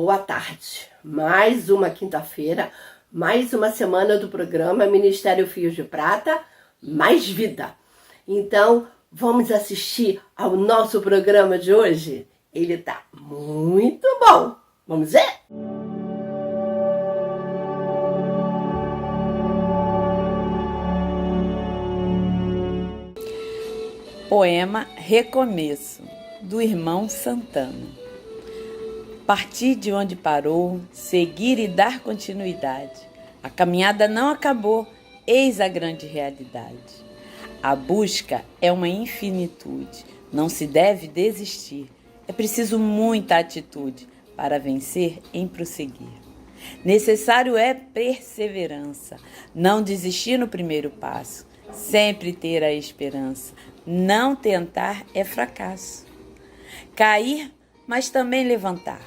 Boa tarde. Mais uma quinta-feira, mais uma semana do programa Ministério Fios de Prata, mais vida. Então, vamos assistir ao nosso programa de hoje? Ele tá muito bom. Vamos ver? Poema Recomeço, do irmão Santana. Partir de onde parou, seguir e dar continuidade. A caminhada não acabou, eis a grande realidade. A busca é uma infinitude, não se deve desistir. É preciso muita atitude para vencer em prosseguir. Necessário é perseverança, não desistir no primeiro passo, sempre ter a esperança. Não tentar é fracasso. Cair, mas também levantar.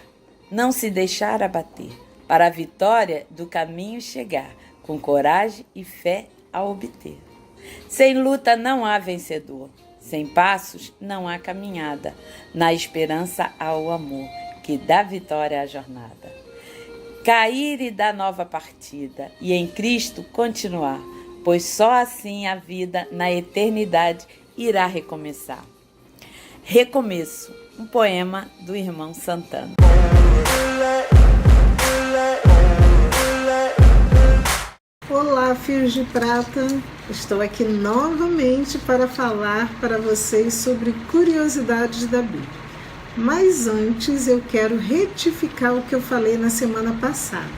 Não se deixar abater. Para a vitória do caminho chegar, com coragem e fé a obter. Sem luta não há vencedor. Sem passos não há caminhada. Na esperança há o amor, que dá vitória à jornada. Cair e dar nova partida, e em Cristo continuar, pois só assim a vida na eternidade irá recomeçar. Recomeço, um poema do irmão Santana. Olá, Fios de Prata! Estou aqui novamente para falar para vocês sobre curiosidades da Bíblia. Mas antes eu quero retificar o que eu falei na semana passada.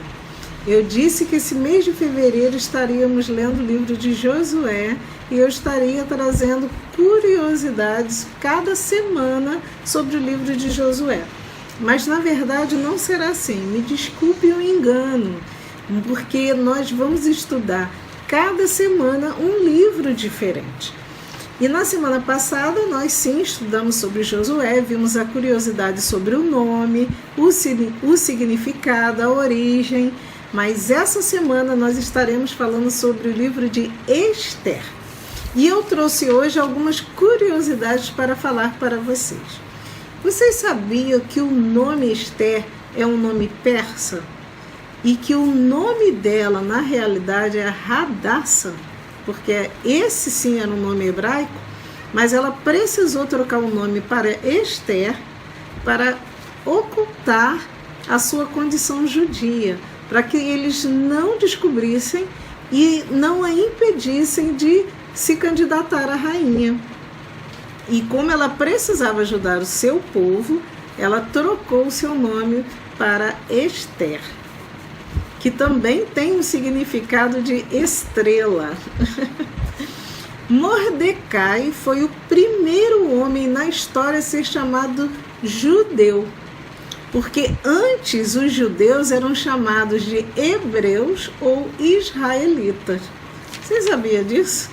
Eu disse que esse mês de fevereiro estaríamos lendo o livro de Josué e eu estaria trazendo curiosidades cada semana sobre o livro de Josué. Mas na verdade não será assim, me desculpe o engano, porque nós vamos estudar cada semana um livro diferente. E na semana passada nós sim estudamos sobre Josué, vimos a curiosidade sobre o nome, o significado, a origem, mas essa semana nós estaremos falando sobre o livro de Esther. E eu trouxe hoje algumas curiosidades para falar para vocês. Vocês sabiam que o nome Esther é um nome persa? E que o nome dela, na realidade, é Hadassah, porque esse sim era um nome hebraico, mas ela precisou trocar o nome para Esther para ocultar a sua condição judia, para que eles não descobrissem e não a impedissem de se candidatar à rainha. E como ela precisava ajudar o seu povo, ela trocou o seu nome para Esther, que também tem o significado de estrela. Mordecai foi o primeiro homem na história a ser chamado judeu, porque antes os judeus eram chamados de hebreus ou israelitas. Você sabia disso?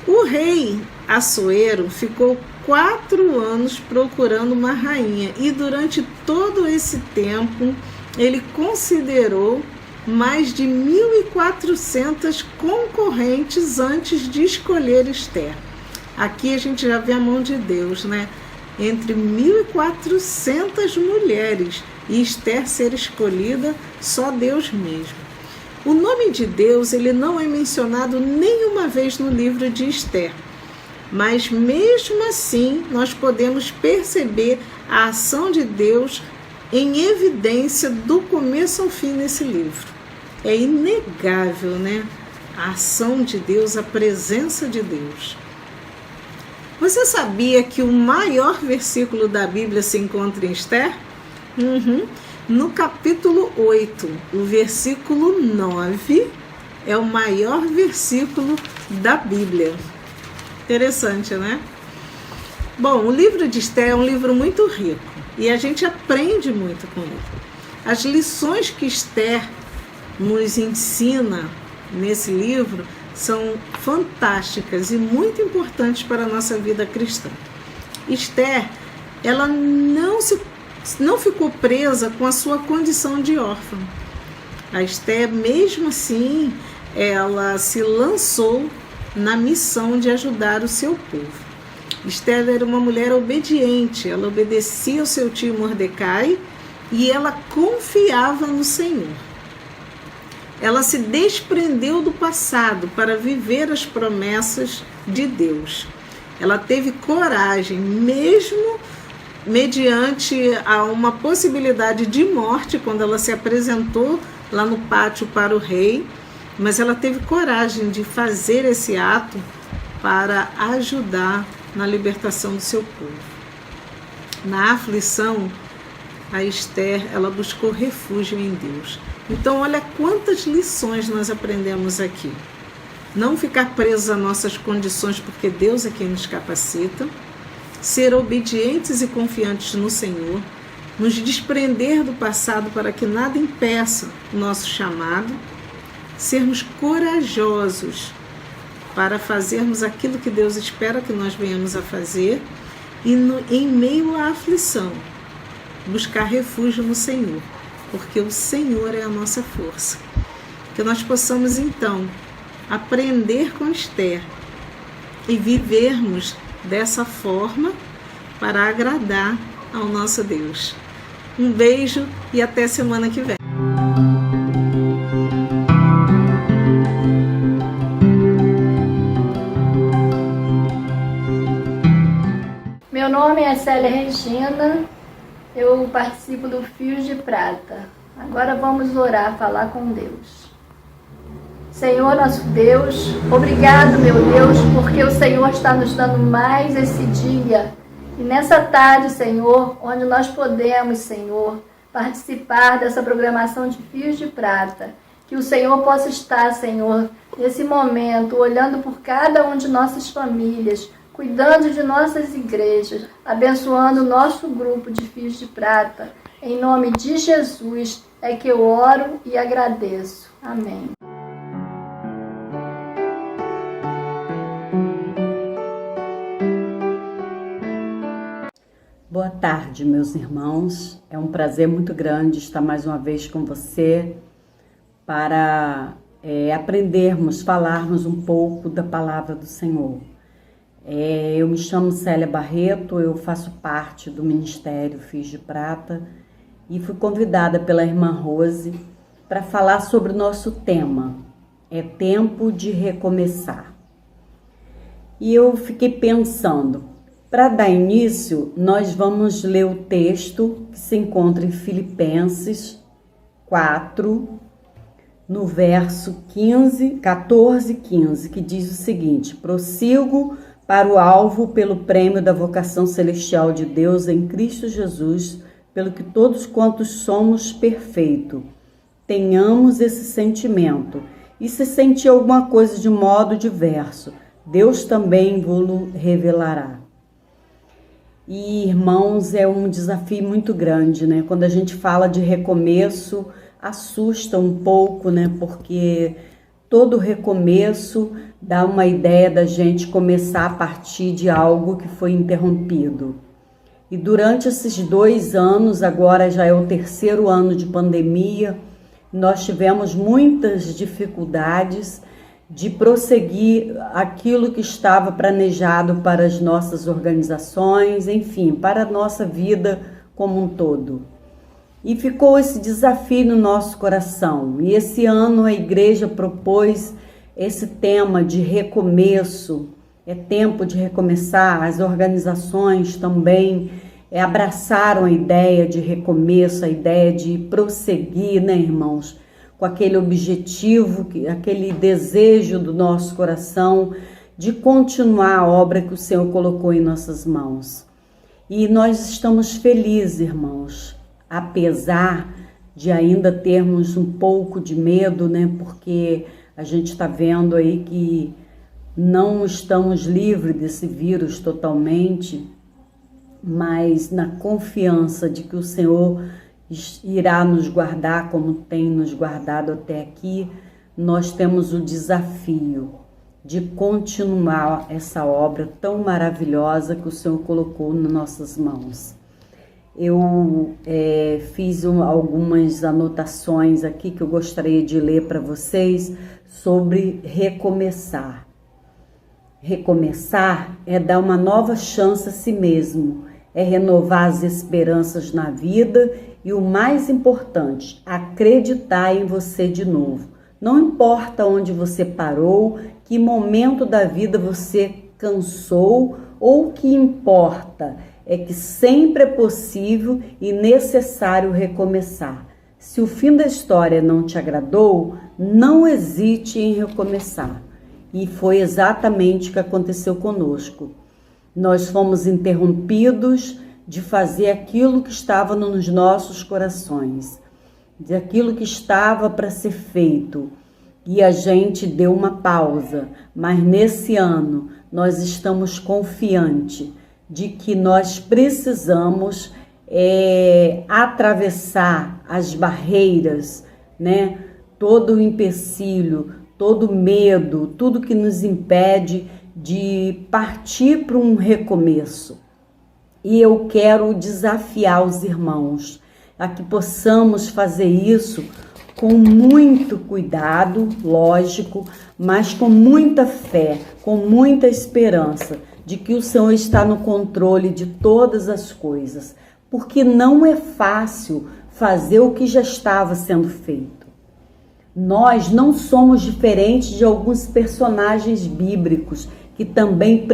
O rei Assuero ficou 4 anos procurando uma rainha e durante todo esse tempo ele considerou mais de 1.400 concorrentes antes de escolher Esther. Aqui a gente já vê a mão de Deus, né? Entre 1.400 mulheres e Esther ser escolhida, só Deus mesmo. O nome de Deus ele não é mencionado nenhuma vez no livro de Esther, mas mesmo assim nós podemos perceber a ação de Deus em evidência do começo ao fim nesse livro. É inegável, né? A ação de Deus, a presença de Deus. Você sabia que o maior versículo da Bíblia se encontra em Esther? No capítulo 8, o versículo 9 é o maior versículo da Bíblia. Interessante, né? Bom, o livro de Esther é um livro muito rico e a gente aprende muito com ele. As lições que Esther nos ensina nesse livro são fantásticas e muito importantes para a nossa vida cristã. Esther, ela não ficou presa com a sua condição de órfã. A Esther, mesmo assim, ela se lançou na missão de ajudar o seu povo. Esther era uma mulher obediente, ela obedecia ao seu tio Mordecai e ela confiava no Senhor. Ela se desprendeu do passado para viver as promessas de Deus. Ela teve coragem, mesmo mediante a uma possibilidade de morte, quando ela se apresentou lá no pátio para o rei, mas ela teve coragem de fazer esse ato para ajudar na libertação do seu povo. Na aflição, a Esther, ela buscou refúgio em Deus. Então, olha quantas lições nós aprendemos aqui. Não ficar presos às nossas condições, porque Deus é quem nos capacita. Ser obedientes e confiantes no Senhor. Nos desprender do passado para que nada impeça o nosso chamado. Sermos corajosos para fazermos aquilo que Deus espera que nós venhamos a fazer. E em meio à aflição, buscar refúgio no Senhor, porque o Senhor é a nossa força. Que nós possamos, então, aprender com Esther e vivermos dessa forma para agradar ao nosso Deus. Um beijo e até semana que vem. Meu nome é Célia Regina, eu participo do Fios de Prata. Agora vamos orar, falar com Deus. Senhor nosso Deus, obrigado, meu Deus, porque o Senhor está nos dando mais esse dia. E nessa tarde, Senhor, onde nós podemos, Senhor, participar dessa programação de Fios de Prata. Que o Senhor possa estar, Senhor, nesse momento, olhando por cada uma de nossas famílias, cuidando de nossas igrejas, abençoando o nosso grupo de Fios de Prata. Em nome de Jesus é que eu oro e agradeço. Amém. Boa tarde, meus irmãos. É um prazer muito grande estar mais uma vez com você para aprendermos, falarmos um pouco da palavra do Senhor. Eu me chamo Célia Barreto, eu faço parte do Ministério Fios de Prata e fui convidada pela irmã Rose para falar sobre o nosso tema. É tempo de recomeçar. E eu fiquei pensando, para dar início, nós vamos ler o texto que se encontra em Filipenses 4, no verso 14 e 15, que diz o seguinte: prossigo para o alvo pelo prêmio da vocação celestial de Deus em Cristo Jesus, pelo que todos quantos somos perfeitos, tenhamos esse sentimento. E se sentir alguma coisa de modo diverso, Deus também vos revelará. E, irmãos, é um desafio muito grande, né? Quando a gente fala de recomeço, assusta um pouco, né? Porque todo recomeço dá uma ideia da gente começar a partir de algo que foi interrompido. E durante esses 2 anos, agora já é o 3º ano de pandemia, nós tivemos muitas dificuldades de prosseguir aquilo que estava planejado para as nossas organizações, enfim, para a nossa vida como um todo. E ficou esse desafio no nosso coração. E esse ano a igreja propôs esse tema de recomeço. É tempo de recomeçar. As organizações também abraçaram a ideia de recomeço, a ideia de prosseguir, né, irmãos? Com aquele objetivo, aquele desejo do nosso coração de continuar a obra que o Senhor colocou em nossas mãos. E nós estamos felizes, irmãos, apesar de ainda termos um pouco de medo, né? Porque a gente está vendo aí que não estamos livres desse vírus totalmente, mas na confiança de que o Senhor irá nos guardar como tem nos guardado até aqui, nós temos o desafio de continuar essa obra tão maravilhosa que o Senhor colocou nas nossas mãos. Eu fiz algumas anotações aqui que eu gostaria de ler para vocês sobre recomeçar. Recomeçar é dar uma nova chance a si mesmo, é renovar as esperanças na vida e o mais importante, acreditar em você de novo. Não importa onde você parou, que momento da vida você cansou, ou o que importa é que sempre é possível e necessário recomeçar. Se o fim da história não te agradou, não hesite em recomeçar. E foi exatamente o que aconteceu conosco. Nós fomos interrompidos de fazer aquilo que estava nos nossos corações, de aquilo que estava para ser feito. E a gente deu uma pausa, mas nesse ano nós estamos confiantes de que nós precisamos atravessar as barreiras, né? Todo o empecilho, todo o medo, tudo que nos impede de partir para um recomeço. E eu quero desafiar os irmãos a que possamos fazer isso com muito cuidado, lógico, mas com muita fé, com muita esperança de que o Senhor está no controle de todas as coisas, porque não é fácil fazer o que já estava sendo feito. Nós não somos diferentes de alguns personagens bíblicos que também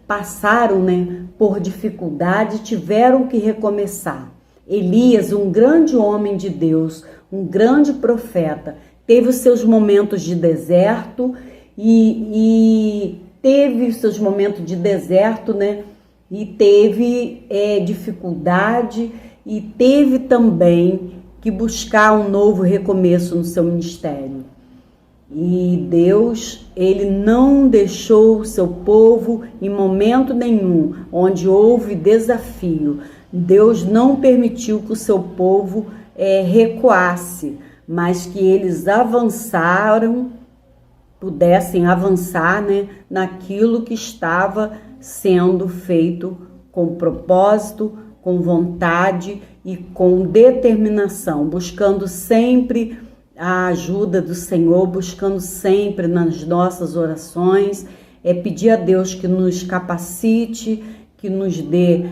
passaram, por dificuldade e tiveram que recomeçar. Elias, um grande homem de Deus, um grande profeta, teve os seus momentos de deserto e teve os seus momentos de deserto, e teve dificuldade e teve também que buscar um novo recomeço no seu ministério. E Deus, Ele não deixou o seu povo em momento nenhum, onde houve desafio. Deus não permitiu que o seu povo recuasse, mas que eles pudessem avançar, naquilo que estava sendo feito com propósito, com vontade e com determinação, buscando sempre a ajuda do Senhor, buscando sempre nas nossas orações, pedir a Deus que nos capacite, que nos dê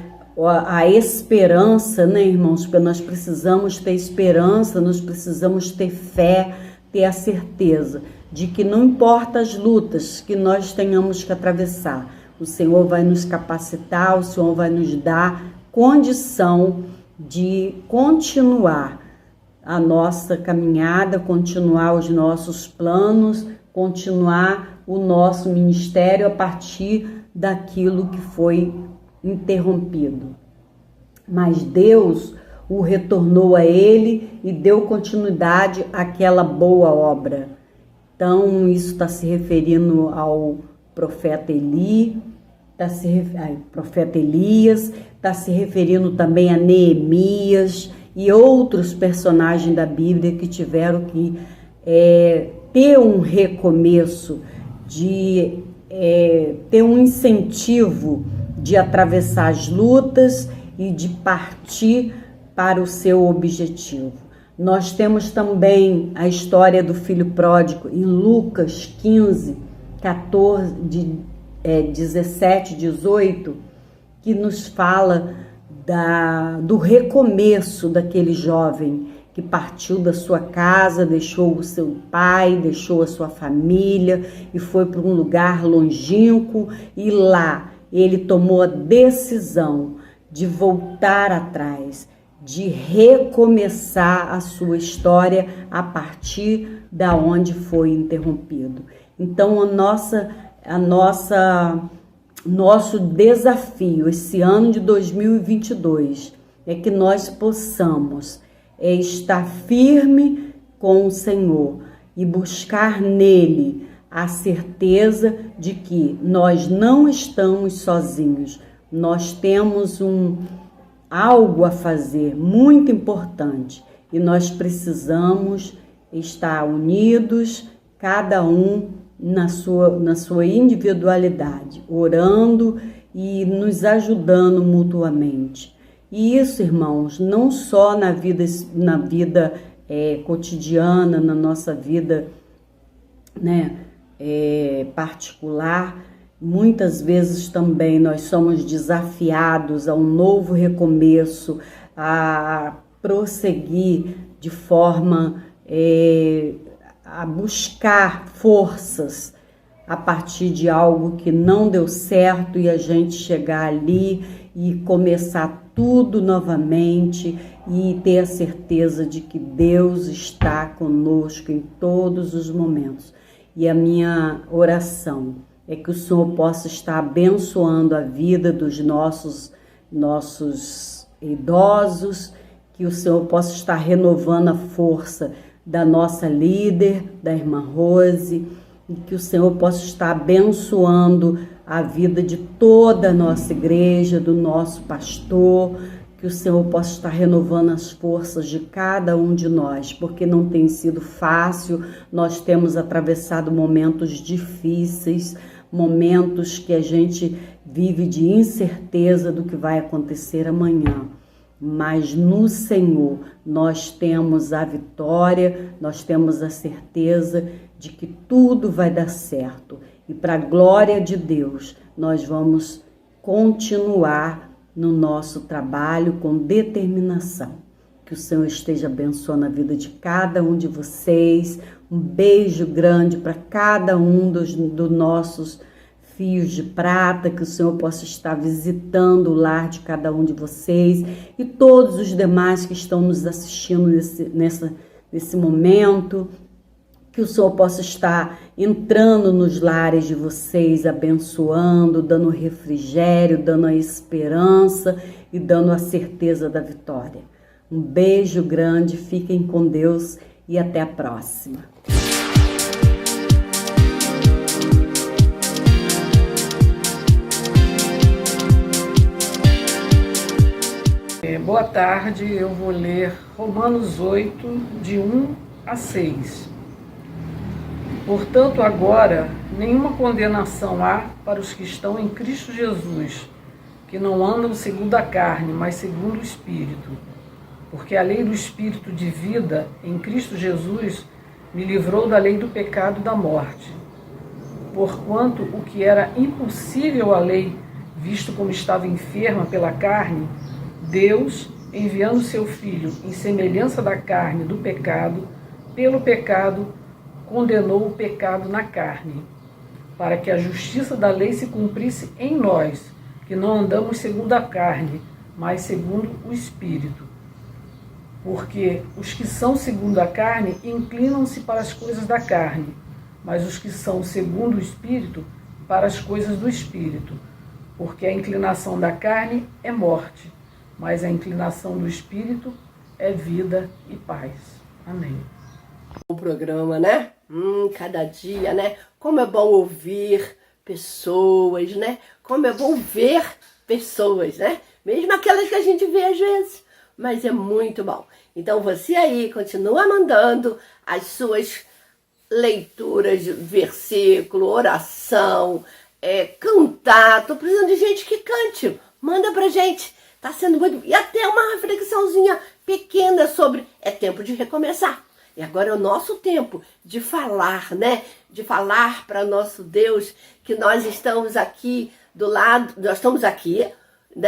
a esperança, irmãos? Porque nós precisamos ter esperança, nós precisamos ter fé, ter a certeza de que não importa as lutas que nós tenhamos que atravessar, o Senhor vai nos capacitar, o Senhor vai nos dar condição de continuar a nossa caminhada, continuar os nossos planos, continuar o nosso ministério a partir daquilo que foi interrompido. Mas Deus o retornou a ele e deu continuidade àquela boa obra. Então, isso está se referindo ao profeta profeta Elias, está se referindo também a Neemias e outros personagens da Bíblia que tiveram que ter um recomeço, de ter um incentivo de atravessar as lutas e de partir para o seu objetivo. Nós temos também a história do filho pródigo em Lucas 15, 14, 17, 18, que nos fala do recomeço daquele jovem que partiu da sua casa, deixou o seu pai, deixou a sua família e foi para um lugar longínquo, e lá ele tomou a decisão de voltar atrás, de recomeçar a sua história a partir da onde foi interrompido. Então, nosso desafio esse ano de 2022 é que nós possamos estar firme com o Senhor e buscar nele a certeza de que nós não estamos sozinhos. Nós temos algo a fazer muito importante e nós precisamos estar unidos, cada um na sua individualidade, orando e nos ajudando mutuamente. E isso, irmãos, não só na vida cotidiana, na nossa vida particular, Muitas vezes também nós somos desafiados a um novo recomeço, a prosseguir de forma a buscar forças a partir de algo que não deu certo e a gente chegar ali e começar tudo novamente e ter a certeza de que Deus está conosco em todos os momentos. E a minha oração é que o Senhor possa estar abençoando a vida dos nossos idosos, que o Senhor possa estar renovando a força da nossa líder, da irmã Rose, e que o Senhor possa estar abençoando a vida de toda a nossa igreja, do nosso pastor, que o Senhor possa estar renovando as forças de cada um de nós, porque não tem sido fácil, nós temos atravessado momentos difíceis, momentos que a gente vive de incerteza do que vai acontecer amanhã. Mas no Senhor nós temos a vitória, nós temos a certeza de que tudo vai dar certo. E para a glória de Deus, nós vamos continuar no nosso trabalho com determinação. Que o Senhor esteja abençoando a vida de cada um de vocês. Um beijo grande para cada um dos nossos fios de prata, que o Senhor possa estar visitando o lar de cada um de vocês e todos os demais que estão nos assistindo nesse momento, que o Senhor possa estar entrando nos lares de vocês, abençoando, dando refrigério, dando a esperança e dando a certeza da vitória. Um beijo grande, fiquem com Deus e até a próxima. Boa tarde, eu vou ler Romanos 8, de 1 a 6. Portanto, agora, nenhuma condenação há para os que estão em Cristo Jesus, que não andam segundo a carne, mas segundo o Espírito. Porque a lei do Espírito de vida em Cristo Jesus me livrou da lei do pecado e da morte. Porquanto o que era impossível à lei, visto como estava enferma pela carne, Deus, enviando seu Filho em semelhança da carne do pecado, pelo pecado, condenou o pecado na carne, para que a justiça da lei se cumprisse em nós, que não andamos segundo a carne, mas segundo o Espírito. Porque os que são segundo a carne inclinam-se para as coisas da carne, mas os que são segundo o Espírito, para as coisas do Espírito. Porque a inclinação da carne é morte, mas a inclinação do Espírito é vida e paz. Amém. O programa, né? Cada dia, né? Como é bom ouvir pessoas, né? Como é bom ver pessoas, né? Mesmo aquelas que a gente vê às vezes, mas é muito bom. Então você aí continua mandando as suas leituras de versículo, oração, cantar. Tô precisando de gente que cante. Manda pra gente. Tá sendo muito... E até uma reflexãozinha pequena sobre... É tempo de recomeçar. E agora é o nosso tempo de falar, né? De falar para nosso Deus que nós estamos aqui do lado... Nós estamos aqui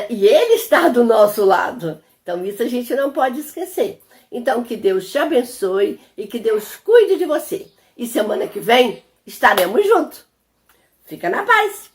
e Ele está do nosso lado. Então isso a gente não pode esquecer. Então que Deus te abençoe e que Deus cuide de você. E semana que vem estaremos juntos. Fica na paz.